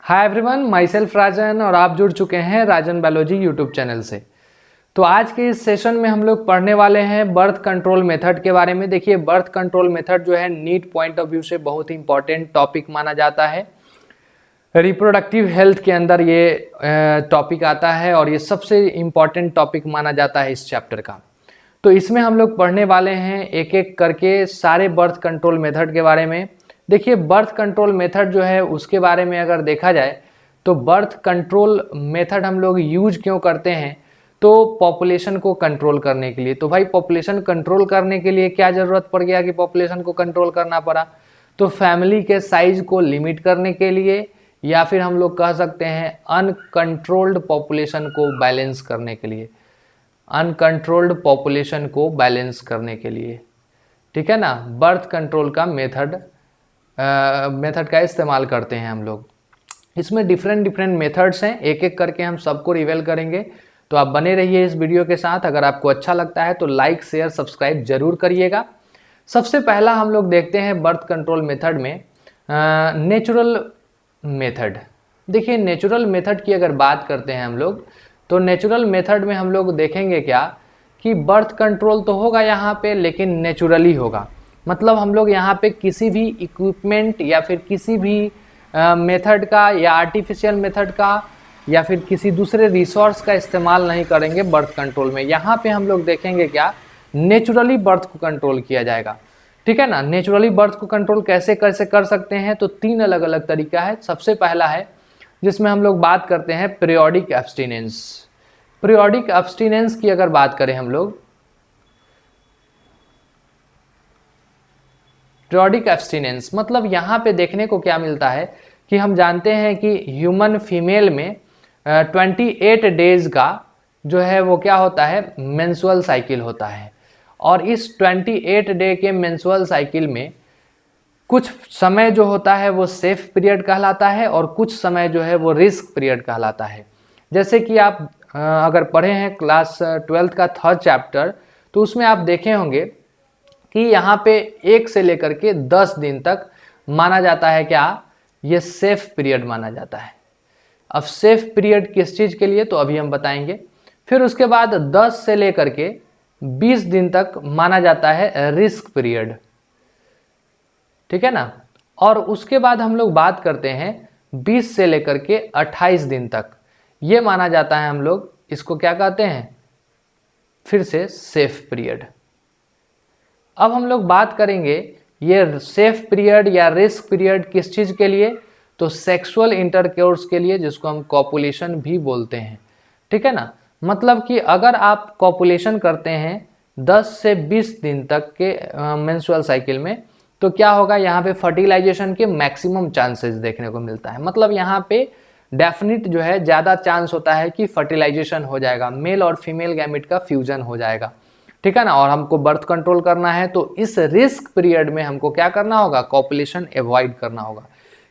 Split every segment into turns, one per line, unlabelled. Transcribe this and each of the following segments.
Hi everyone, my self राजन और आप जुड़ चुके हैं राजन बायोलॉजी यूट्यूब चैनल से। तो आज के इस सेशन में हम लोग पढ़ने वाले हैं बर्थ कंट्रोल मेथड के बारे में। देखिए, बर्थ कंट्रोल मेथड जो है नीट पॉइंट ऑफ व्यू से बहुत ही इंपॉर्टेंट टॉपिक माना जाता है। रिप्रोडक्टिव हेल्थ के अंदर ये टॉपिक आता है और ये सबसे इम्पॉर्टेंट टॉपिक माना जाता है इस चैप्टर का। तो इसमें हम लोग पढ़ने वाले हैं एक एक करके सारे बर्थ कंट्रोल मेथड के बारे में। देखिए, बर्थ कंट्रोल मेथड जो है उसके बारे में अगर देखा जाए तो बर्थ कंट्रोल मेथड हम लोग यूज क्यों करते हैं, तो पॉपुलेशन को कंट्रोल करने के लिए। तो भाई, पॉपुलेशन कंट्रोल करने के लिए क्या ज़रूरत पड़ गया कि पॉपुलेशन को कंट्रोल करना पड़ा? तो फैमिली के साइज को लिमिट करने के लिए, या फिर हम लोग कह सकते हैं अनकंट्रोल्ड पॉपुलेशन को बैलेंस करने के लिए। अनकंट्रोल्ड पॉपुलेशन को बैलेंस करने के लिए, ठीक है ना, बर्थ कंट्रोल का मेथड का इस्तेमाल करते हैं हम लोग। इसमें डिफरेंट मेथड्स हैं, एक एक करके हम सबको रिवील करेंगे। तो आप बने रहिए इस वीडियो के साथ। अगर आपको अच्छा लगता है तो लाइक शेयर सब्सक्राइब जरूर करिएगा। सबसे पहला हम लोग देखते हैं बर्थ कंट्रोल मेथड में नेचुरल मेथड। देखिए, नेचुरल मेथड की अगर बात करते हैं हम लोग, तो नेचुरल मेथड में हम लोग देखेंगे क्या कि बर्थ कंट्रोल तो होगा यहाँ पे, लेकिन नेचुरली होगा। मतलब हम लोग यहाँ पे किसी भी इक्विपमेंट या फिर किसी भी मेथड का या आर्टिफिशियल मेथड का या फिर किसी दूसरे रिसोर्स का इस्तेमाल नहीं करेंगे बर्थ कंट्रोल में। यहाँ पे हम लोग देखेंगे क्या, नेचुरली बर्थ को कंट्रोल किया जाएगा, ठीक है ना। नेचुरली बर्थ को कंट्रोल कैसे कर सकते हैं, तो तीन अलग अलग तरीका है। सबसे पहला है जिसमें हम लोग बात करते हैं पीरियोडिक एब्स्टिनेंस। पीरियोडिक एब्स्टिनेंस की अगर बात करें हम लोग, पीरियोडिक एब्स्टिनेंस मतलब यहाँ पे देखने को क्या मिलता है कि हम जानते हैं कि ह्यूमन फीमेल में 28 डेज का जो है वो क्या होता है, मेंस्ट्रुअल साइकिल होता है। और इस 28 डे के मेंस्ट्रुअल साइकिल में कुछ समय जो होता है वो सेफ पीरियड कहलाता है और कुछ समय जो है वो रिस्क पीरियड कहलाता है। जैसे कि आप अगर पढ़े हैं क्लास 12th का 3rd चैप्टर, तो उसमें आप देखे होंगे कि यहाँ पे 1 से लेकर के 10 दिन तक माना जाता है क्या, ये सेफ पीरियड माना जाता है। अब सेफ पीरियड किस चीज़ के लिए, तो अभी हम बताएंगे। फिर उसके बाद 10 से लेकर के 20 दिन तक माना जाता है रिस्क पीरियड, ठीक है ना। और उसके बाद हम लोग बात करते हैं 20 से लेकर के 28 दिन तक, ये माना जाता है, हम लोग इसको क्या कहते हैं, फिर से सेफ पीरियड। अब हम लोग बात करेंगे ये सेफ पीरियड या रिस्क पीरियड किस चीज़ के लिए, तो सेक्सुअल इंटरकोर्स के लिए, जिसको हम कॉपुलेशन भी बोलते हैं, ठीक है ना। मतलब कि अगर आप कॉपुलेशन करते हैं 10 से 20 दिन तक के मेंस्ट्रुअल साइकिल में, तो क्या होगा, यहाँ पे फर्टिलाइजेशन के मैक्सिमम चांसेस देखने को मिलता है। मतलब यहाँ पे डेफिनेट जो है ज़्यादा चांस होता है कि फर्टिलाइजेशन हो जाएगा, मेल और फीमेल गैमेट का फ्यूजन हो जाएगा, ठीक है ना। और हमको बर्थ कंट्रोल करना है तो इस रिस्क पीरियड में हमको क्या करना होगा, कॉपुलेशन अवॉइड करना होगा।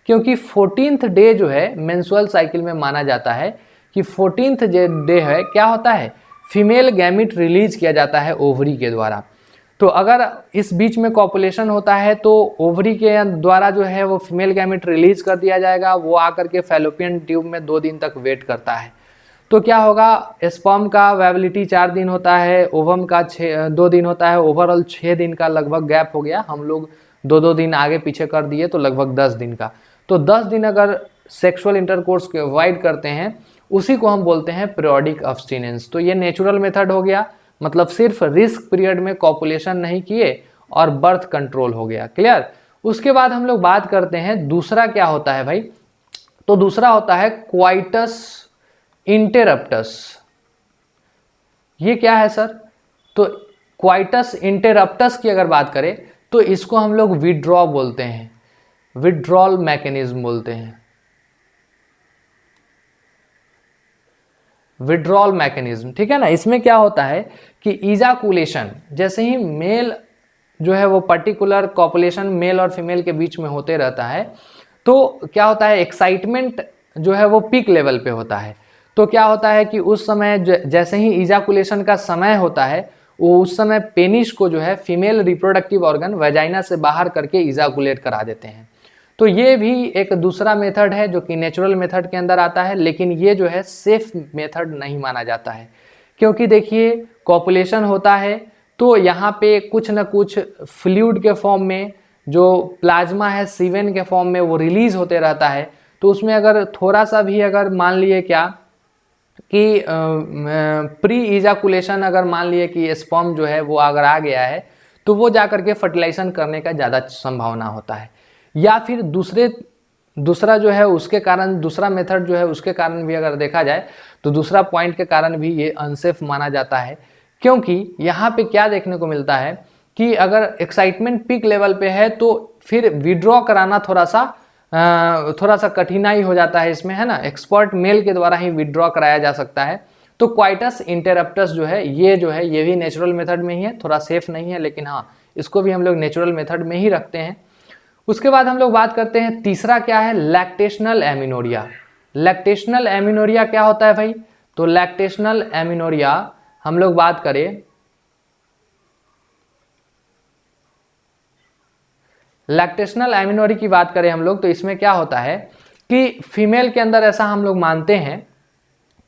क्योंकि 14th डे जो है मेंस्ट्रुअल साइकिल में माना जाता है कि 14th डे है, क्या होता है, फीमेल गैमेट रिलीज किया जाता है ओवरी के द्वारा। तो अगर इस बीच में कॉपुलेशन होता है तो ओवरी के द्वारा जो है वो फीमेल गैमेट रिलीज कर दिया जाएगा, वो आकर के फैलोपियन ट्यूब में 2 दिन तक वेट करता है। तो क्या होगा, स्पर्म का वेबिलिटी 4 दिन होता है, ओवम का 2 दिन होता है, ओवरऑल 6 दिन का लगभग गैप हो गया। हम लोग 2-2 दिन आगे पीछे कर दिए तो लगभग 10 दिन का। तो 10 दिन अगर सेक्सुअल इंटरकोर्स को अवॉइड करते हैं, उसी को हम बोलते हैं पीरियोडिक एब्स्टिनेंस। तो ये नेचुरल मेथड हो गया, मतलब सिर्फ रिस्क पीरियड में कॉपुलेशन नहीं किए और बर्थ कंट्रोल हो गया, क्लियर। उसके बाद हम लोग बात करते हैं दूसरा क्या होता है भाई, तो दूसरा होता है क्वाइटस इंटरप्टस। ये क्या है सर, तो क्वाइटस इंटरप्टस की अगर बात करें तो इसको हम लोग विड्रॉ बोलते हैं, विड्रॉल मैकेनिज्म बोलते हैं, विड्रॉल मैकेनिज्म, ठीक है ना। इसमें क्या होता है कि इजाकुलेशन, जैसे ही मेल जो है वो पर्टिकुलर कॉपुलेशन मेल और फीमेल के बीच में होते रहता है, तो क्या होता है, एक्साइटमेंट जो है वो पीक लेवल पे होता है। तो क्या होता है कि उस समय जैसे ही इजाकुलेशन का समय होता है, वो उस समय पेनिस को जो है फीमेल रिप्रोडक्टिव ऑर्गन वेजाइना से बाहर करके इजाकुलेट करा देते हैं। तो ये भी एक दूसरा मेथड है जो कि नेचुरल मेथड के अंदर आता है, लेकिन ये जो है सेफ मेथड नहीं माना जाता है, क्योंकि देखिए कॉपुलेशन होता है तो यहाँ पे कुछ ना कुछ फ्लूइड के फॉर्म में जो प्लाज्मा है सीवेन के फॉर्म में वो रिलीज होते रहता है। तो उसमें अगर थोड़ा सा भी अगर मान लिए क्या कि प्री इजाकुलेशन अगर मान लिए कि स्पर्म जो है वो अगर आ गया है तो वो जा करके फर्टिलाइजेशन करने का ज़्यादा संभावना होता है, या फिर दूसरा जो है उसके कारण, दूसरा मेथड जो है उसके कारण भी अगर देखा जाए तो दूसरा पॉइंट के कारण भी ये अनसेफ माना जाता है। क्योंकि यहाँ पे क्या देखने को मिलता है कि अगर एक्साइटमेंट पीक लेवल पे है तो फिर विड्रॉ कराना थोड़ा सा कठिनाई हो जाता है इसमें, है ना। एक्सपर्ट मेल के द्वारा ही विड्रॉ कराया जा सकता है। तो क्वाइटस इंटरप्टस जो है ये भी नेचुरल मेथड में ही है, थोड़ा सेफ नहीं है, लेकिन हाँ इसको भी हम लोग नेचुरल मेथड में ही रखते हैं। उसके बाद हम लोग बात करते हैं तीसरा क्या है, लैक्टेशनल एमिनोरिया। लैक्टेशनल एमिनोरिया क्या होता है भाई? तो लैक्टेशनल एमिनोरिया हम लोग बात करें, लैक्टेशनल एमिनोरिया की बात करें हम लोग तो इसमें क्या होता है कि फीमेल के अंदर ऐसा हम लोग मानते हैं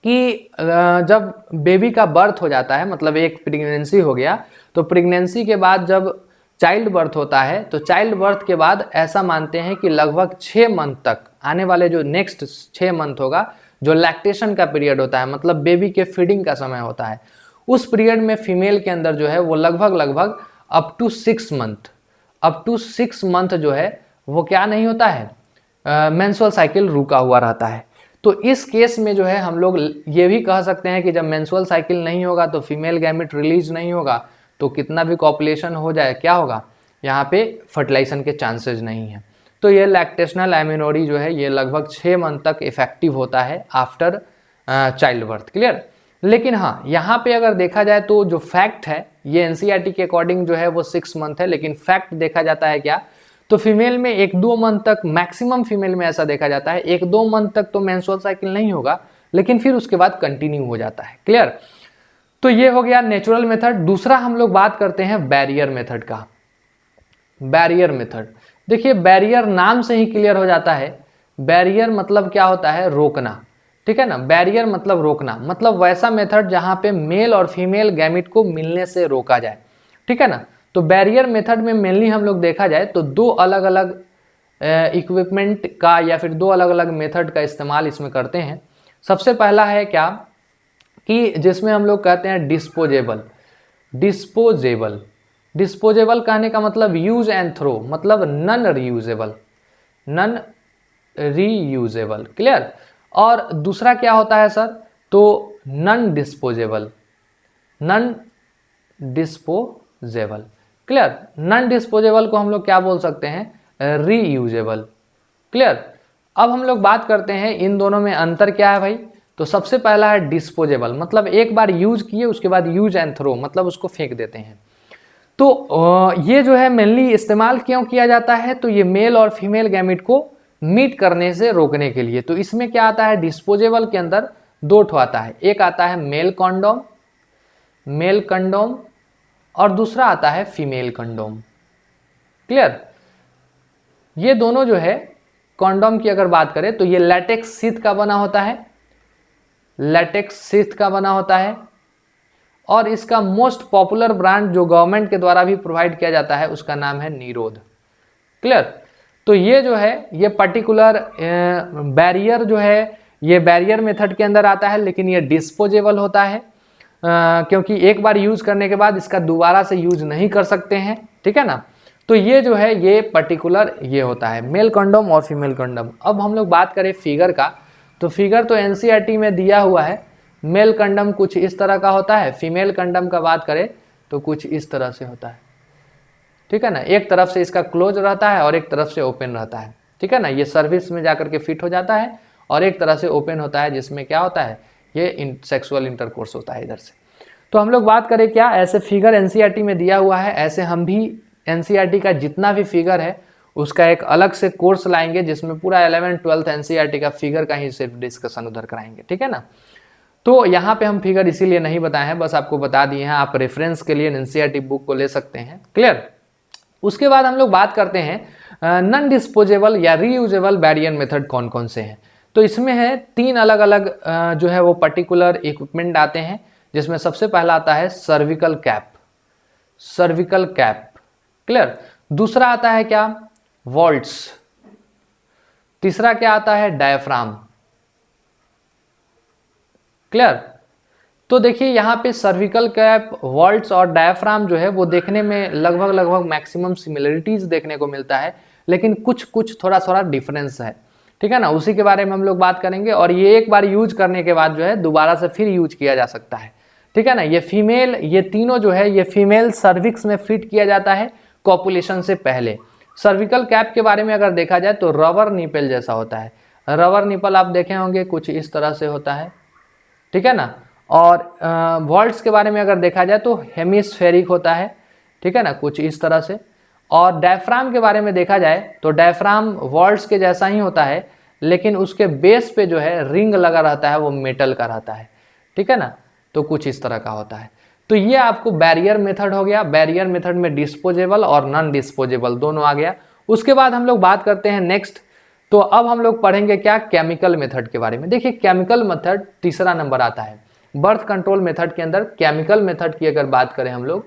कि जब बेबी का बर्थ हो जाता है, मतलब एक प्रेगनेंसी हो गया, तो प्रेगनेंसी के बाद जब चाइल्ड बर्थ होता है तो चाइल्ड बर्थ के बाद ऐसा मानते हैं कि लगभग 6 मंथ तक, आने वाले जो नेक्स्ट 6 मंथ होगा, जो लैक्टेशन का पीरियड होता है, मतलब बेबी के फीडिंग का समय होता है, उस पीरियड में फीमेल के अंदर जो है वो लगभग अप टू 6 मंथ जो है वो क्या नहीं होता है, मेंस्ट्रुअल साइकिल रुका हुआ रहता है। तो इस केस में जो है हम लोग ये भी कह सकते हैं कि जब मेंस्ट्रुअल साइकिल नहीं होगा तो फीमेल गैमेट रिलीज नहीं होगा, तो कितना भी कॉपुलेशन हो जाए क्या होगा, यहाँ पे फर्टिलाइजेशन के चांसेस नहीं है। तो ये लैक्टेशनल एमिनोरी जो है ये लगभग 6 मंथ तक इफेक्टिव होता है आफ्टर चाइल्ड बर्थ। क्लियर? लेकिन हाँ यहाँ पे अगर देखा जाए तो जो फैक्ट है ये एनसीईआरटी के अकॉर्डिंग जो है वो 6 मंथ है, लेकिन फैक्ट देखा जाता है क्या, तो फीमेल में 1-2 मंथ तक, मैक्सिमम फीमेल में ऐसा देखा जाता है 1-2 मंथ तक तो मेंस्ट्रुअल साइकिल नहीं होगा, लेकिन फिर उसके बाद कंटिन्यू हो जाता है। क्लियर? तो ये हो गया नेचुरल मेथड। दूसरा हम लोग बात करते हैं बैरियर मेथड का। बैरियर मेथड, देखिए बैरियर नाम से ही क्लियर हो जाता है, बैरियर मतलब क्या होता है, रोकना। ठीक है ना, बैरियर मतलब रोकना, मतलब वैसा मेथड जहां पे मेल और फीमेल गैमिट को मिलने से रोका जाए। ठीक है ना, तो बैरियर मेथड में मेनली हम लोग देखा जाए तो 2 अलग अलग इक्विपमेंट का या फिर 2 अलग अलग मेथड का इस्तेमाल इसमें करते हैं। सबसे पहला है क्या कि जिसमें हम लोग कहते हैं डिस्पोजेबल कहने का मतलब यूज एंड थ्रो, मतलब नॉन रीयूजेबल। क्लियर? और दूसरा क्या होता है सर, तो non disposable. Clear? Non disposable को हम लोग क्या बोल सकते हैं, रीयूजेबल। क्लियर? अब हम लोग बात करते हैं इन दोनों में अंतर क्या है भाई। तो सबसे पहला है डिस्पोजेबल, मतलब एक बार यूज किए उसके बाद यूज एंड थ्रो, मतलब उसको फेंक देते हैं। तो ये जो है मेनली इस्तेमाल क्यों किया जाता है, तो ये मेल और फीमेल गैमिट को मीट करने से रोकने के लिए। तो इसमें क्या आता है, डिस्पोजेबल के अंदर 2 ठो आता है, एक आता है मेल कंडोम और दूसरा आता है फीमेल कंडोम। क्लियर? ये दोनों जो है कंडोम की अगर बात करें तो ये लैटेक्स शीथ का बना होता है, और इसका मोस्ट पॉपुलर ब्रांड जो गवर्नमेंट के द्वारा भी प्रोवाइड किया जाता है उसका नाम है निरोध। क्लियर? तो ये जो है ये पर्टिकुलर बैरियर जो है ये बैरियर मेथड के अंदर आता है, लेकिन ये डिस्पोजेबल होता है क्योंकि एक बार यूज करने के बाद इसका दोबारा से यूज नहीं कर सकते हैं। ठीक है ना, तो ये जो है ये पर्टिकुलर ये होता है मेल कंडोम और फीमेल कंडोम। अब हम लोग बात करें फिगर का, तो फिगर तो एनसीईआरटी में दिया हुआ है, मेल कंडम कुछ इस तरह का होता है, फीमेल कंडम का बात करें तो कुछ इस तरह से होता है। ठीक है ना, एक तरफ से इसका क्लोज रहता है और एक तरफ से ओपन रहता है। ठीक है ना, ये सर्विस में जाकर के फिट हो जाता है और एक तरह से ओपन होता है जिसमें क्या होता है, ये सेक्सुअल इंटरकोर्स होता है इधर से। तो हम लोग बात करें क्या, ऐसे फिगर एनसीईआरटी में दिया हुआ है, ऐसे हम भी एनसीईआरटी का जितना भी फिगर है उसका एक अलग से कोर्स लाएंगे जिसमें पूरा 11th-12th एनसीईआरटी का फिगर का ही सिर्फ डिस्कशन उधर कराएंगे। ठीक है ना, तो यहाँ पे हम फिगर इसीलिए नहीं बताए हैं, बस आपको बता दिए हैं, आप रेफरेंस के लिए एनसीईआरटी बुक को ले सकते हैं। क्लियर? उसके बाद हम लोग बात करते हैं नॉन डिस्पोजेबल या रीयूजेबल बैरियर मेथड कौन कौन से हैं? तो इसमें है 3 अलग अलग जो है वो पर्टिकुलर इक्विपमेंट आते हैं, जिसमें सबसे पहला आता है cervical cap, cervical cap, clear. दूसरा आता है क्या? वॉल्ट्स। तीसरा क्या आता है? Diaphragm, clear. तो देखिए यहाँ पे सर्विकल कैप, वॉल्ट्स और डायफ्राम जो है वो देखने में लगभग मैक्सिमम सिमिलरिटीज देखने को मिलता है, लेकिन कुछ कुछ थोड़ा थोड़ा डिफरेंस है, ठीक है ना। उसी के बारे में हम लोग बात करेंगे। और ये एक बार यूज करने के बाद जो है दोबारा से फिर यूज किया जा सकता है, ठीक है ना। ये फीमेल, ये तीनों जो है ये फीमेल सर्विक्स में फिट किया जाता है कॉपुलेशन से पहले। सर्विकल कैप के बारे में अगर देखा जाए तो रबर निपल जैसा होता है। रबर निपल आप देखे होंगे कुछ इस तरह से होता है, ठीक है ना। और वॉल्ट्स के बारे में अगर देखा जाए तो हेमिस्फेरिक होता है, ठीक है ना, कुछ इस तरह से। और डायफ्राम के बारे में देखा जाए तो डायफ्राम वॉल्ट्स के जैसा ही होता है, लेकिन उसके बेस पे जो है रिंग लगा रहता है, वो मेटल का रहता है, ठीक है ना। तो कुछ इस तरह का होता है। तो ये आपको बैरियर मेथड हो गया। बैरियर मेथड में डिस्पोजेबल और नॉन डिस्पोजेबल दोनों आ गया। उसके बाद हम लोग बात करते हैं नेक्स्ट। तो अब हम लोग पढ़ेंगे क्या? केमिकल मेथड के बारे में। देखिए केमिकल मेथड तीसरा नंबर आता है बर्थ कंट्रोल मेथड के अंदर। केमिकल मेथड की अगर बात करें हम लोग,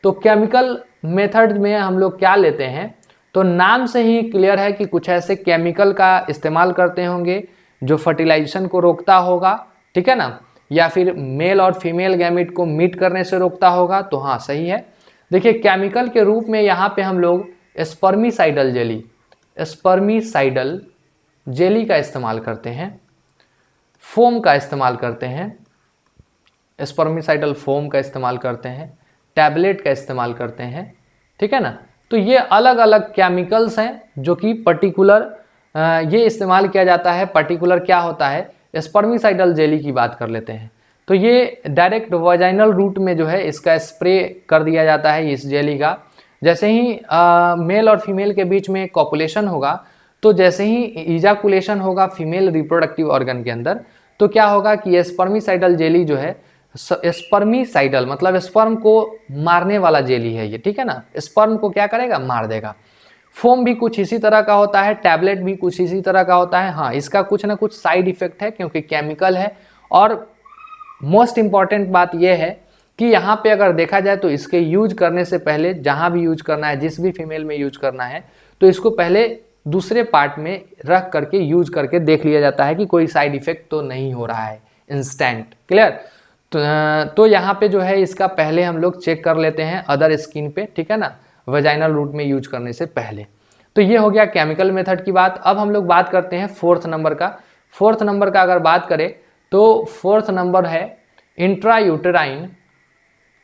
तो केमिकल मेथड में हम लोग क्या लेते हैं, तो नाम से ही क्लियर है कि कुछ ऐसे केमिकल का इस्तेमाल करते होंगे जो फर्टिलाइजेशन को रोकता होगा, ठीक है ना, या फिर मेल और फीमेल गैमेट को मीट करने से रोकता होगा। तो हाँ सही है। देखिए केमिकल के रूप में यहाँ पे हम लोग स्पर्मिसाइडल जेली, स्पर्मिसाइडल जेली का इस्तेमाल करते हैं, फोम का इस्तेमाल करते हैं, स्पर्मिसाइडल फोम का इस्तेमाल करते हैं, टैबलेट का इस्तेमाल करते हैं, ठीक है ना। तो ये अलग अलग केमिकल्स हैं जो कि पर्टिकुलर ये इस्तेमाल किया जाता है। पर्टिकुलर क्या होता है? स्पर्मिसाइडल जेली की बात कर लेते हैं। तो ये डायरेक्ट वाजाइनल रूट में जो है इसका स्प्रे कर दिया जाता है इस जेली का। जैसे ही मेल और फीमेल के बीच में कॉपुलेशन होगा, तो जैसे ही इजाकुलेशन होगा फीमेल रिप्रोडक्टिव ऑर्गन के अंदर, तो क्या होगा कि ये स्पर्मिसाइडल जेली जो है, स्पर्मिसाइडल मतलब स्पर्म को मारने वाला जेली है ये, ठीक है ना। स्पर्म को क्या करेगा? मार देगा। फोम भी कुछ इसी तरह का होता है, टैबलेट भी कुछ इसी तरह का होता है। हाँ इसका कुछ ना कुछ साइड इफेक्ट है क्योंकि केमिकल है। और मोस्ट इंपॉर्टेंट बात यह है कि यहाँ पे अगर देखा जाए तो इसके यूज करने से पहले, जहाँ भी यूज करना है, जिस भी फीमेल में यूज करना है, तो इसको पहले दूसरे पार्ट में रख करके यूज करके देख लिया जाता है कि कोई साइड इफेक्ट तो नहीं हो रहा है इंस्टेंट, क्लियर। तो यहाँ पे जो है इसका पहले हम लोग चेक कर लेते हैं अदर स्किन पे, ठीक है ना, वेजाइनल रूट में यूज करने से पहले। तो ये हो गया केमिकल मेथड की बात। अब हम लोग बात करते हैं फोर्थ नंबर का। फोर्थ नंबर का अगर बात करें तो फोर्थ नंबर है intrauterine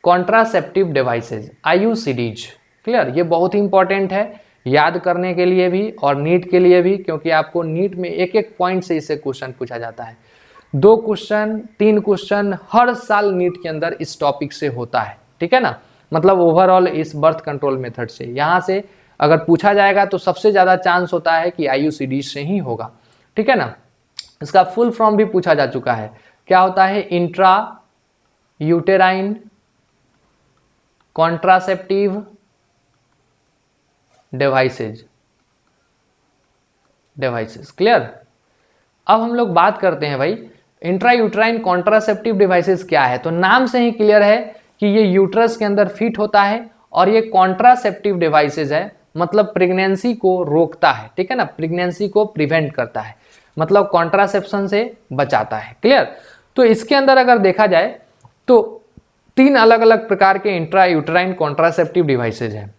contraceptive devices, IUCDs, clear. ये बहुत ही इंपॉर्टेंट है याद करने के लिए भी और नीट के लिए भी, क्योंकि आपको नीट में एक एक पॉइंट से इससे क्वेश्चन पूछा जाता है। 2 क्वेश्चन 3 क्वेश्चन हर साल नीट के अंदर इस टॉपिक से होता है, ठीक है ना। मतलब ओवरऑल इस बर्थ कंट्रोल मेथड से यहाँ से अगर पूछा जाएगा तो सबसे ज़्यादा चांस होता है कि IUCD से ही होगा, ठीक है ना। इसका फुल फॉर्म भी पूछा जा चुका है, क्या होता है? Intra uterine contraceptive devices, clear. अब हम लोग बात करते हैं भाई इंट्रायूट्राइन कॉन्ट्रासेप्टिव डिवाइसेस क्या है। तो नाम से ही क्लियर है कि ये यूट्रस के अंदर फिट होता है और ये कॉन्ट्रासेप्टिव डिवाइसेस है, मतलब प्रेगनेंसी को रोकता है, ठीक है ना, प्रेगनेंसी को प्रिवेंट करता है, मतलब कॉन्ट्रासेप्शन से बचाता है, क्लियर। तो इसके अंदर अगर देखा जाए तो 3 अलग अलग प्रकार के इंट्रायूट्राइन कॉन्ट्रासेप्टिव डिवाइसेज हैं।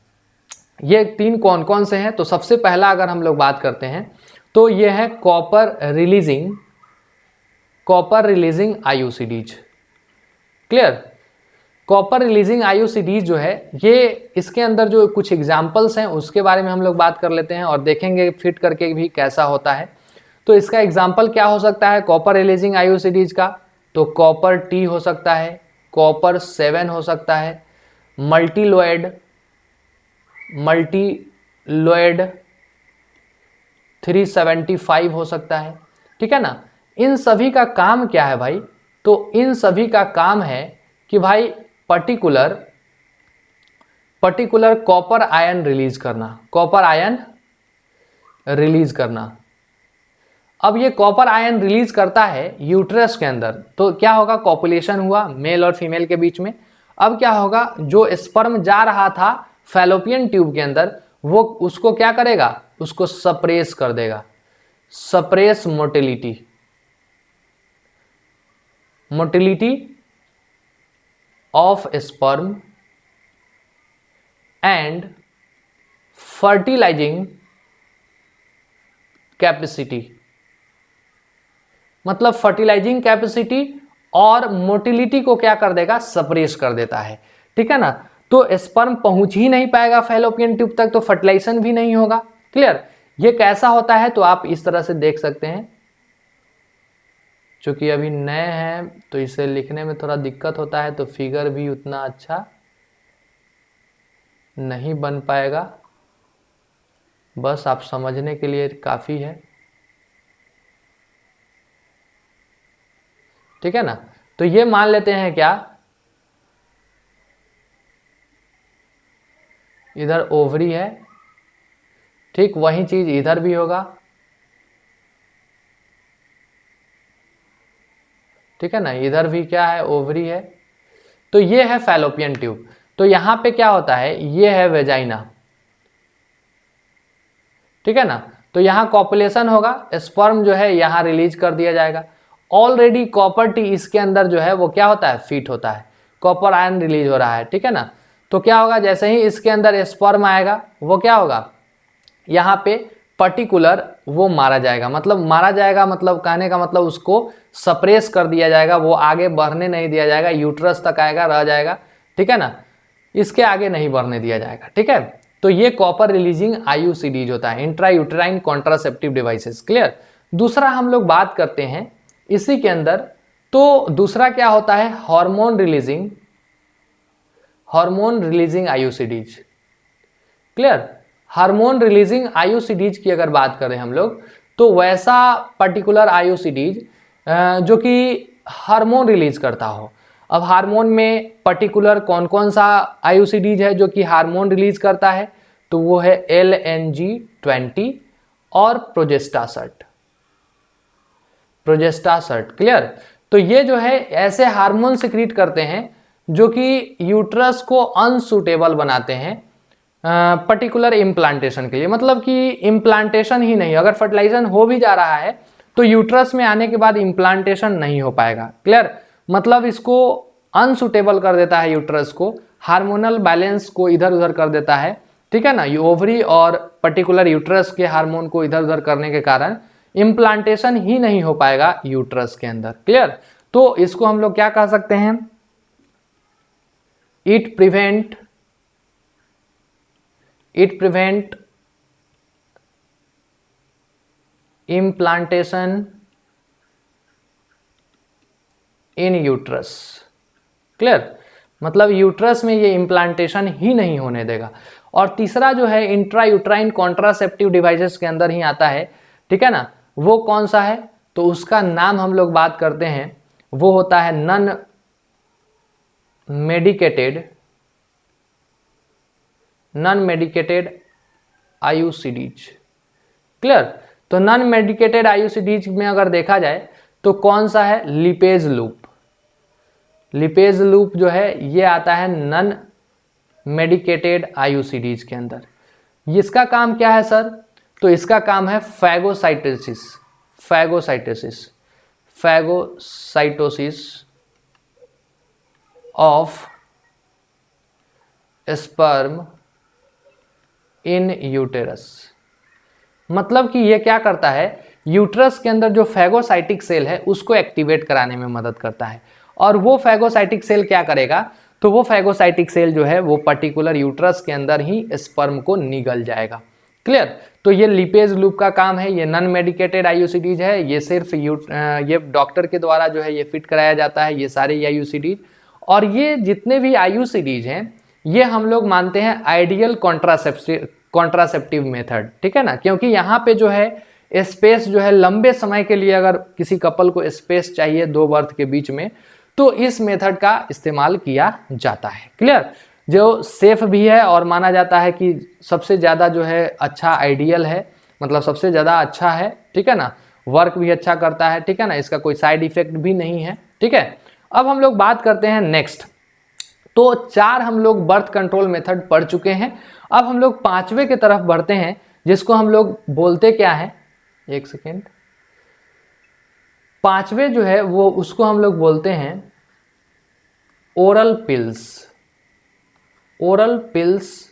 ये 3 कौन कौन से हैं? तो सबसे पहला अगर हम लोग बात करते हैं तो ये है copper releasing IUCDs, clear. Copper releasing IUCDs जो है ये, इसके अंदर जो कुछ एग्जाम्पल्स हैं उसके बारे में हम लोग बात कर लेते हैं और देखेंगे फिट करके भी कैसा होता है। तो इसका एग्जाम्पल क्या हो सकता है कॉपर रिलीजिंग IUCDs का? तो कॉपर T हो सकता है, कॉपर 7 हो सकता है, मल्टीलोएड 375 हो सकता है, ठीक है ना। इन सभी का काम क्या है भाई? तो इन सभी का काम है कि भाई पर्टिकुलर कॉपर आयन रिलीज करना, कॉपर आयन रिलीज करना। अब ये कॉपर आयन रिलीज करता है यूट्रस के अंदर, तो क्या होगा, कॉपुलेशन हुआ मेल और फीमेल के बीच में। अब क्या होगा, जो स्पर्म जा रहा था फैलोपियन ट्यूब के अंदर, वो उसको क्या करेगा, उसको सप्रेस कर देगा, suppress motility, motility of sperm and fertilising capacity, मतलब फर्टिलाइजिंग कैपेसिटी और मोटिलिटी को क्या कर देगा, सप्रेस कर देता है, ठीक है ना। तो स्पर्म पहुंच ही नहीं पाएगा फैलोपियन ट्यूब तक, तो फर्टिलाइजेशन भी नहीं होगा। क्लियर। ये कैसा होता है, तो आप इस तरह से देख सकते हैं, चूंकि अभी नए हैं तो इसे लिखने में थोड़ा दिक्कत होता है, तो फिगर भी उतना अच्छा नहीं बन पाएगा, बस आप समझने के लिए काफी है, ठीक है ना। तो ये मान लेते हैं क्या, इधर ओवरी है, ठीक वही चीज इधर भी होगा, ठीक है ना, इधर भी क्या है, ओवरी है। तो ये है फैलोपियन ट्यूब। तो यहां पे क्या होता है, ये है वेजाइना, ठीक है ना। तो यहां कॉपुलेशन होगा, स्पर्म जो है यहां रिलीज कर दिया जाएगा। ऑलरेडी कॉपर टी इसके अंदर जो है वो क्या होता है, फीट होता है, कॉपर आयन रिलीज हो रहा है, ठीक है ना। तो क्या होगा, जैसे ही इसके अंदर स्पर्म आएगा, वो क्या होगा, यहाँ पे पर्टिकुलर वो मारा जाएगा, मतलब मारा जाएगा मतलब कहने का मतलब उसको सप्रेस कर दिया जाएगा, वो आगे बढ़ने नहीं दिया जाएगा, यूट्रस तक आएगा, रह जाएगा, ठीक है ना, इसके आगे नहीं बढ़ने दिया जाएगा, ठीक है। तो ये कॉपर रिलीजिंग आईयूसीडीज होता है, intra uterine contraceptive devices. Clear. दूसरा हम लोग बात करते हैं इसी के अंदर, तो दूसरा क्या होता है, hormone releasing IUCDs. Clear. Hormone releasing IUCDs की अगर बात करें हम लोग, तो वैसा पर्टिकुलर आईयूसीडीज जो कि हार्मोन रिलीज करता हो। अब हार्मोन में पर्टिकुलर कौन कौन सा आईयूसीडीज है जो कि हार्मोन रिलीज करता है, तो वो है LNG-20 और प्रोजेस्टासर्ट। क्लियर। तो ये जो है ऐसे हार्मोन सिक्रीट करते हैं जो कि यूट्रस को अनसूटेबल बनाते हैं पर्टिकुलर इम्प्लांटेशन के लिए, मतलब कि इम्प्लांटेशन ही नहीं, अगर फर्टिलाइजेशन हो भी जा रहा है तो यूट्रस में आने के बाद इम्प्लांटेशन नहीं हो पाएगा। क्लियर। मतलब इसको अनसूटेबल कर देता है यूट्रस को, हार्मोनल बैलेंस को इधर उधर कर देता है, ठीक है ना। ओवरी और पर्टिकुलर यूट्रस के हार्मोन को इधर उधर करने के कारण इम्प्लांटेशन ही नहीं हो पाएगा यूट्रस के अंदर। क्लियर। तो इसको हम लोग क्या कह सकते हैं, it prevent implantation in uterus. Clear. मतलब यूट्रस में ये इम्प्लांटेशन ही नहीं होने देगा। और तीसरा जो है इंट्रा यूट्राइन कॉन्ट्रासेप्टिव डिवाइसेस के अंदर ही आता है, ठीक है ना। वो कौन सा है, तो उसका नाम हम लोग बात करते हैं, वो होता है नॉन मेडिकेटेड आईयूसीडीज। क्लियर। तो नॉन मेडिकेटेड आईयूसीडीज में अगर देखा जाए तो कौन सा है, लिपेज लूप जो है ये आता है नॉन मेडिकेटेड आईयूसीडीज के अंदर। इसका काम क्या है सर, तो इसका काम है phagocytosis of sperm in uterus. मतलब कि ये क्या करता है, यूट्रस के अंदर जो फैगोसाइटिक सेल है उसको एक्टिवेट कराने में मदद करता है। और वो फैगोसाइटिक सेल क्या करेगा, तो वो फैगोसाइटिक सेल जो है वो पर्टिकुलर यूट्रस के अंदर ही स्पर्म को निगल जाएगा। क्लियर। तो ये लिपेज लूप का काम है, ये नॉन मेडिकेटेड आईयूसीडीज है, ये सिर्फ ये डॉक्टर के द्वारा जो है ये फिट कराया जाता है, ये सारे आईयूसीडीज। और ये जितने भी आईयूसीडीज हैं ये हम लोग मानते हैं आइडियल कॉन्ट्रासेप्टिव मेथड, ठीक है ना। क्योंकि यहाँ पे जो है स्पेस जो है लंबे समय के लिए अगर किसी कपल को स्पेस चाहिए 2 बर्थ के बीच में, तो इस मेथड का इस्तेमाल किया जाता है। क्लियर। जो सेफ भी है और माना जाता है कि सबसे ज़्यादा जो है अच्छा आइडियल है मतलब सबसे ज़्यादा अच्छा है, ठीक है ना, वर्क भी अच्छा करता है, ठीक है ना, इसका कोई साइड इफेक्ट भी नहीं है, ठीक है। अब हम लोग बात करते हैं नेक्स्ट। तो 4 हम लोग बर्थ कंट्रोल मेथड पढ़ चुके हैं। अब हम लोग 5वें की तरफ बढ़ते हैं, जिसको हम लोग बोलते क्या है, एक सेकेंड, 5वें जो है वो उसको हम लोग बोलते हैं ओरल पिल्स। ओरल पिल्स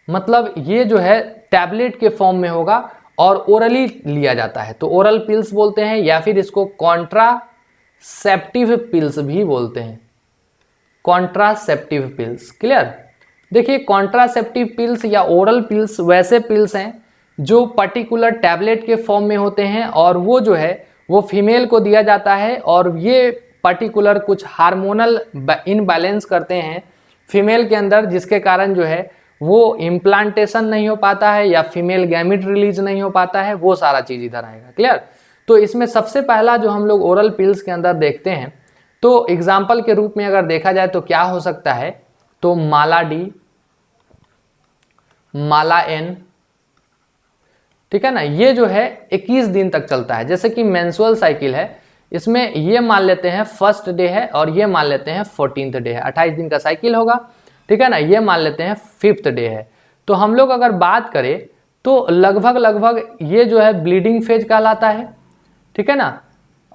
मतलब ये जो है टैबलेट के फॉर्म में होगा और ओरली लिया जाता है, तो ओरल पिल्स बोलते हैं, या फिर इसको कॉन्ट्रासेप्टिव पिल्स भी बोलते हैं, कॉन्ट्रासेप्टिव पिल्स। क्लियर। देखिए कॉन्ट्रासेप्टिव पिल्स या ओरल पिल्स वैसे पिल्स हैं जो पर्टिकुलर टैबलेट के फॉर्म में होते हैं और वो जो है वो फीमेल को दिया जाता है, और ये पर्टिकुलर कुछ हार्मोनल इनबैलेंस करते हैं फीमेल के अंदर, जिसके कारण जो है वो इम्प्लांटेशन नहीं हो पाता है या फीमेल गैमिट रिलीज नहीं हो पाता है, वो सारा चीज इधर आएगा। क्लियर। तो इसमें सबसे पहला जो हम लोग ओरल पिल्स के अंदर देखते हैं, तो एग्जाम्पल के रूप में अगर देखा जाए तो क्या हो सकता है, तो माला डी, माला एन, ठीक है ना, ये जो है 21 दिन तक चलता है। जैसे कि मेंस्ट्रुअल साइकिल है, इसमें ये मान लेते हैं फर्स्ट डे है और ये मान लेते हैं 14th डे है, 28 दिन का साइकिल होगा, ठीक है ना, ये मान लेते हैं 5th डे है। तो हम लोग अगर बात करें तो लगभग ये जो है ब्लीडिंग फेज कहलाता है, ठीक है ना।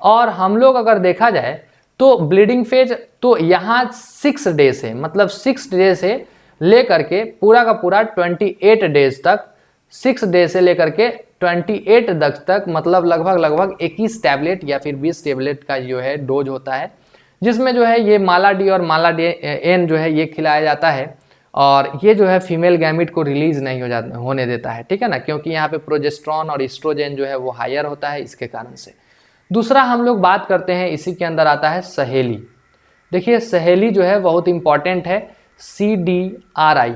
और हम लोग अगर देखा जाए तो ब्लीडिंग फेज तो यहाँ 6 डे से, मतलब 6 डे से लेकर के पूरा का पूरा 28 डेज तक, 6 डे से लेकर के 28 तक मतलब लगभग 21 टैबलेट या फिर 20 टैबलेट का जो है डोज होता है, जिसमें जो है ये माला डी और माला डी एन जो है ये खिलाया जाता है, और ये जो है फीमेल गैमिट को रिलीज नहीं होने देता है, ठीक है ना, क्योंकि यहाँ पे प्रोजेस्टेरॉन और एस्ट्रोजन जो है वो हायर होता है इसके कारण से। दूसरा हम लोग बात करते हैं, इसी के अंदर आता है सहेली। देखिए सहेली जो है बहुत इंपॉर्टेंट है, CDRI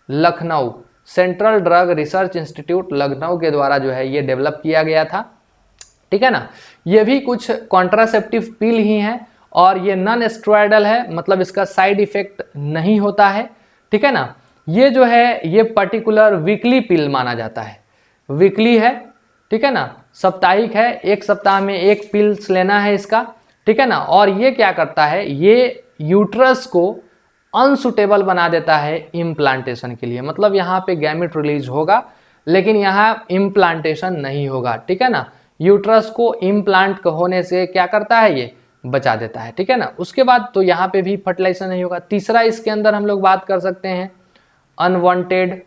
Lucknow, central drug research institute Lucknow के द्वारा जो है ये डेवलप किया गया था, ठीक है ना। ये भी कुछ कॉन्ट्रासेप्टिव पिल ही है और ये नॉन स्टेरॉयडल है, मतलब इसका साइड इफेक्ट नहीं होता है, ठीक है ना। ये जो है ये पर्टिकुलर वीकली पिल माना जाता है, वीकली है, ठीक है ना, साप्ताहिक है, एक सप्ताह में एक पिल्स लेना है इसका, ठीक है ना। और ये क्या करता है, ये यूट्रस को अनसुटेबल बना देता है इम्प्लांटेशन के लिए, मतलब यहाँ पे गैमेट रिलीज होगा लेकिन यहाँ इम्प्लांटेशन नहीं होगा, ठीक है ना। यूट्रस को इम्प्लांट होने से क्या करता है, ये बचा देता है, ठीक है ना। उसके बाद तो यहाँ पे भी फर्टिलाइजेशन नहीं होगा। तीसरा इसके अंदर हम लोग बात कर सकते हैं अनवांटेड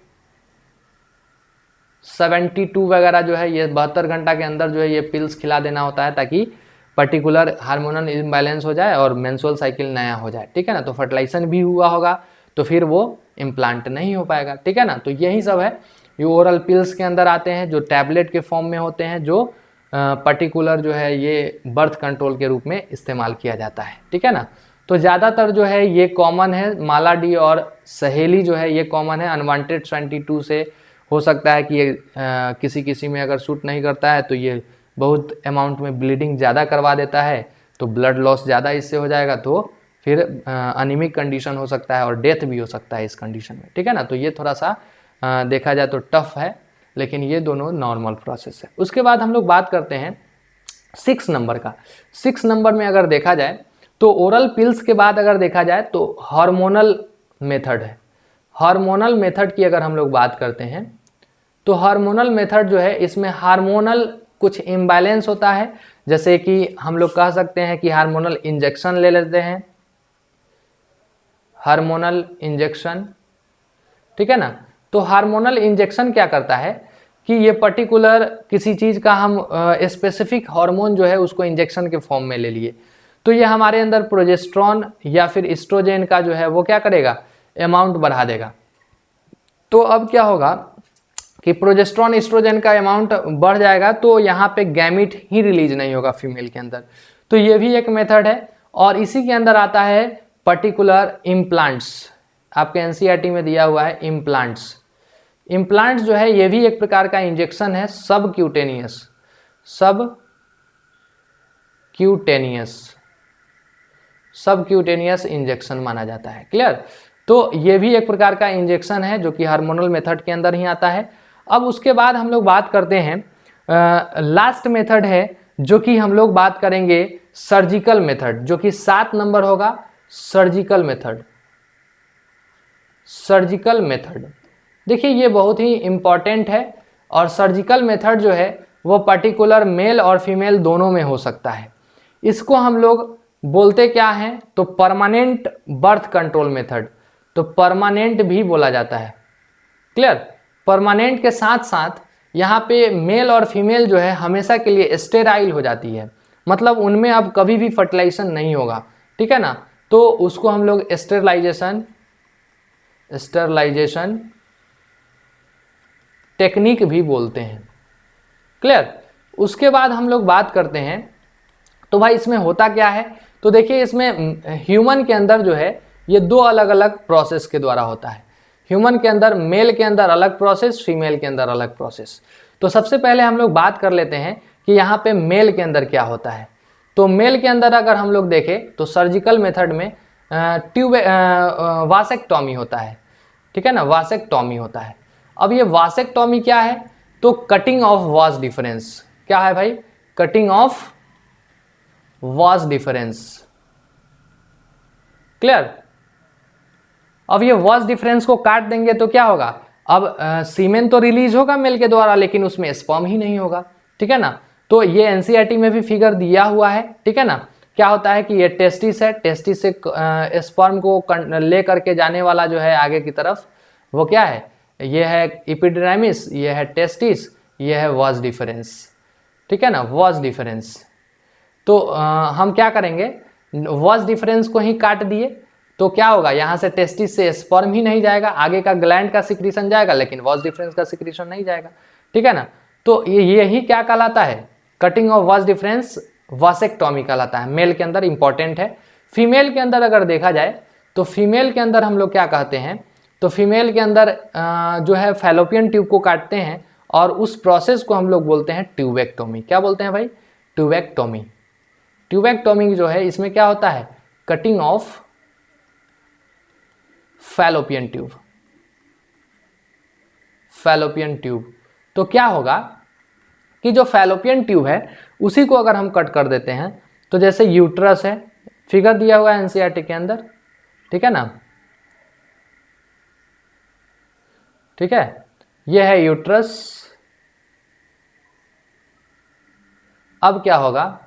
72 वगैरह जो है, ये 72 घंटा के अंदर जो है ये पिल्स खिला देना होता है ताकि पर्टिकुलर हार्मोनल इम्बैलेंस हो जाए और मेंस्ट्रुअल साइकिल नया हो जाए, ठीक है ना। तो फर्टिलाइजेशन भी हुआ होगा तो फिर वो इम्प्लांट नहीं हो पाएगा, ठीक है ना। तो यही सब है, ये ओरल पिल्स के अंदर आते हैं जो टैबलेट के फॉर्म में होते हैं, जो पर्टिकुलर जो है ये बर्थ कंट्रोल के रूप में इस्तेमाल किया जाता है, ठीक है ना। तो ज़्यादातर जो है ये कॉमन है, माला डी और सहेली जो है ये कॉमन है। अनवांटेड 22 से हो सकता है कि ये किसी में अगर सूट नहीं करता है तो ये बहुत अमाउंट में ब्लीडिंग ज़्यादा करवा देता है, तो ब्लड लॉस ज़्यादा इससे हो जाएगा, तो फिर अनीमिक कंडीशन हो सकता है और डेथ भी हो सकता है इस कंडीशन में, ठीक है ना। तो ये थोड़ा सा देखा जाए तो टफ है, लेकिन ये दोनों नॉर्मल प्रोसेस है। उसके बाद हम लोग बात करते हैं 6 नंबर का। 6 नंबर में अगर देखा जाए तो ओरल पिल्स के बाद अगर देखा जाए तो हार्मोनल मेथड है। हार्मोनल मेथड की अगर हम लोग बात करते हैं तो हार्मोनल मेथड जो है इसमें हार्मोनल कुछ इम्बैलेंस होता है, जैसे कि हम लोग कह सकते हैं कि हार्मोनल इंजेक्शन ले लेते हैं, हार्मोनल इंजेक्शन, ठीक है ना। तो हार्मोनल इंजेक्शन क्या करता है कि ये पर्टिकुलर किसी चीज़ का हम स्पेसिफिक हार्मोन जो है उसको इंजेक्शन के फॉर्म में ले लिए, तो ये हमारे अंदर प्रोजेस्टेरॉन या फिर एस्ट्रोजन का जो है वो क्या करेगा, अमाउंट बढ़ा देगा। तो अब क्या होगा कि प्रोजेस्टेरॉन एस्ट्रोजन का अमाउंट बढ़ जाएगा तो यहाँ पे गैमिट ही रिलीज नहीं होगा फीमेल के अंदर, तो ये भी एक मेथड है। और इसी के अंदर आता है पर्टिकुलर इम्प्लांट्स, आपके एनसीईआरटी में दिया हुआ है इम्प्लांट्स। इम्प्लांट्स जो है ये भी एक प्रकार का इंजेक्शन है, सबक्यूटेनियस इंजेक्शन माना जाता है। क्लियर। तो ये भी एक प्रकार का इंजेक्शन है जो कि हार्मोनल मेथड के अंदर ही आता है। अब उसके बाद हम लोग बात करते हैं लास्ट मेथड है जो कि हम लोग बात करेंगे सर्जिकल मेथड, जो कि 7 नंबर होगा, सर्जिकल मेथड। सर्जिकल मेथड देखिए ये बहुत ही इंपॉर्टेंट है, और सर्जिकल मेथड जो है वो पर्टिकुलर मेल और फीमेल दोनों में हो सकता है। इसको हम लोग बोलते क्या हैं, तो परमानेंट बर्थ कंट्रोल मेथड, तो परमानेंट भी बोला जाता है। क्लियर? परमानेंट के साथ साथ यहाँ पे मेल और फीमेल जो है हमेशा के लिए स्टेराइल हो जाती है, मतलब उनमें अब कभी भी फर्टिलाइजेशन नहीं होगा, ठीक है ना, तो उसको हम लोग स्टेरलाइजेशन टेक्निक भी बोलते हैं। क्लियर? उसके बाद हम लोग बात करते हैं, तो भाई इसमें होता क्या है, तो देखिए इसमें ह्यूमन के अंदर जो है ये 2 अलग अलग प्रोसेस के द्वारा होता है। ह्यूमन के अंदर मेल के अंदर अलग प्रोसेस, फीमेल के अंदर अलग प्रोसेस। तो सबसे पहले हम लोग बात कर लेते हैं कि यहाँ पे मेल के अंदर क्या होता है। तो मेल के अंदर अगर हम लोग देखें तो सर्जिकल मेथड में वासेक्टॉमी होता है, ठीक है ना, वासेक्टॉमी होता है। अब ये वासेक्टॉमी क्या है, तो कटिंग ऑफ वास डिफरेंस। क्या है भाई? Cutting of vas deferens. Clear? अब ये वास डिफरेंस को काट देंगे तो क्या होगा, अब सीमेन तो रिलीज होगा मेल के द्वारा, लेकिन उसमें स्पर्म ही नहीं होगा, ठीक है ना। तो ये एनसीईआरटी में भी फिगर दिया हुआ है, ठीक है ना। क्या होता है कि ये टेस्टिस है, टेस्टिस से स्पर्म को ले करके जाने वाला जो है आगे की तरफ, वो क्या है, ये है एपिडर्मिस, ये है टेस्टिस, ये है वास डिफरेंस, ठीक है ना, वास डिफरेंस। तो हम क्या करेंगे, वास डिफरेंस को ही काट दिए तो क्या होगा, यहाँ से टेस्टिस से स्पर्म ही नहीं जाएगा, आगे का ग्लैंड का सिक्रीशन जाएगा लेकिन वास डिफरेंस का सिक्रीशन नहीं जाएगा, ठीक है ना। तो यही क्या कहलाता है, कटिंग ऑफ वास डिफरेंस, वासेक्टॉमी कहलाता है। मेल के अंदर इंपॉर्टेंट है। फीमेल के अंदर अगर देखा जाए तो फीमेल के अंदर हम लोग क्या कहते हैं, तो फीमेल के अंदर जो है फैलोपियन ट्यूब को काटते हैं और उस प्रोसेस को हम लोग बोलते हैं ट्यूबेक्टोमी। क्या बोलते हैं भाई? ट्यूबेक्टोमी। ट्यूबेक्टोमी जो है इसमें क्या होता है, cutting of fallopian tube. Fallopian tube तो क्या होगा कि जो फैलोपियन ट्यूब है उसी को अगर हम कट कर देते हैं, तो जैसे यूट्रस है, फिगर दिया हुआ है एनसीईआरटी के अंदर, ठीक है ना, ठीक है, यह है यूट्रस। अब क्या होगा,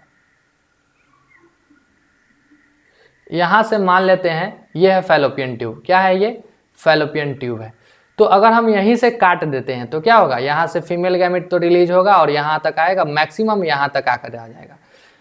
यहां से मान लेते हैं यह है फैलोपियन ट्यूब। क्या है ये? फैलोपियन ट्यूब है। तो अगर हम यहीं से काट देते हैं तो क्या होगा, यहाँ से फीमेल गैमेट तो रिलीज होगा और यहाँ तक आएगा, मैक्सिमम यहाँ तक आकर आ जाएगा।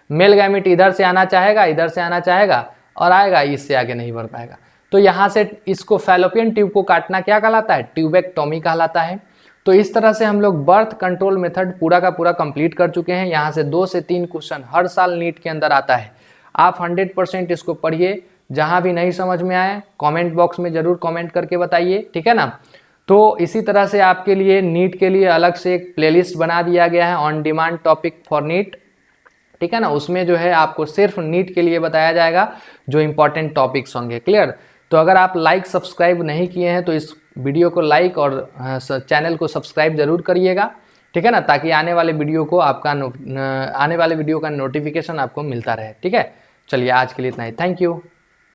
मेल गैमेट इधर से आना चाहेगा, इधर से आना चाहेगा और आएगा, इससे आगे नहीं बढ़ पाएगा। तो यहाँ से इसको फैलोपियन ट्यूब को काटना क्या कहलाता है, ट्यूबेक्टोमी कहलाता है। तो इस तरह से हम लोग बर्थ कंट्रोल मेथड पूरा का पूरा कंप्लीट कर चुके हैं। यहाँ से 2 से 3 क्वेश्चन हर साल नीट के अंदर आता है। आप 100% इसको पढ़िए। जहाँ भी नहीं समझ में आए कमेंट बॉक्स में ज़रूर कमेंट करके बताइए, ठीक है ना। तो इसी तरह से आपके लिए नीट के लिए अलग से एक प्लेलिस्ट बना दिया गया है, on demand topic for NEET, ठीक है ना। उसमें जो है आपको सिर्फ नीट के लिए बताया जाएगा जो इंपॉर्टेंट टॉपिक्स होंगे। क्लियर? तो अगर आप लाइक सब्सक्राइब नहीं किए हैं तो इस वीडियो को लाइक और चैनल को सब्सक्राइब जरूर करिएगा, ठीक है ना, ताकि आने वाले वीडियो का नोटिफिकेशन आपको मिलता रहे, ठीक है। चलिए आज के लिए इतना ही, थैंक यू।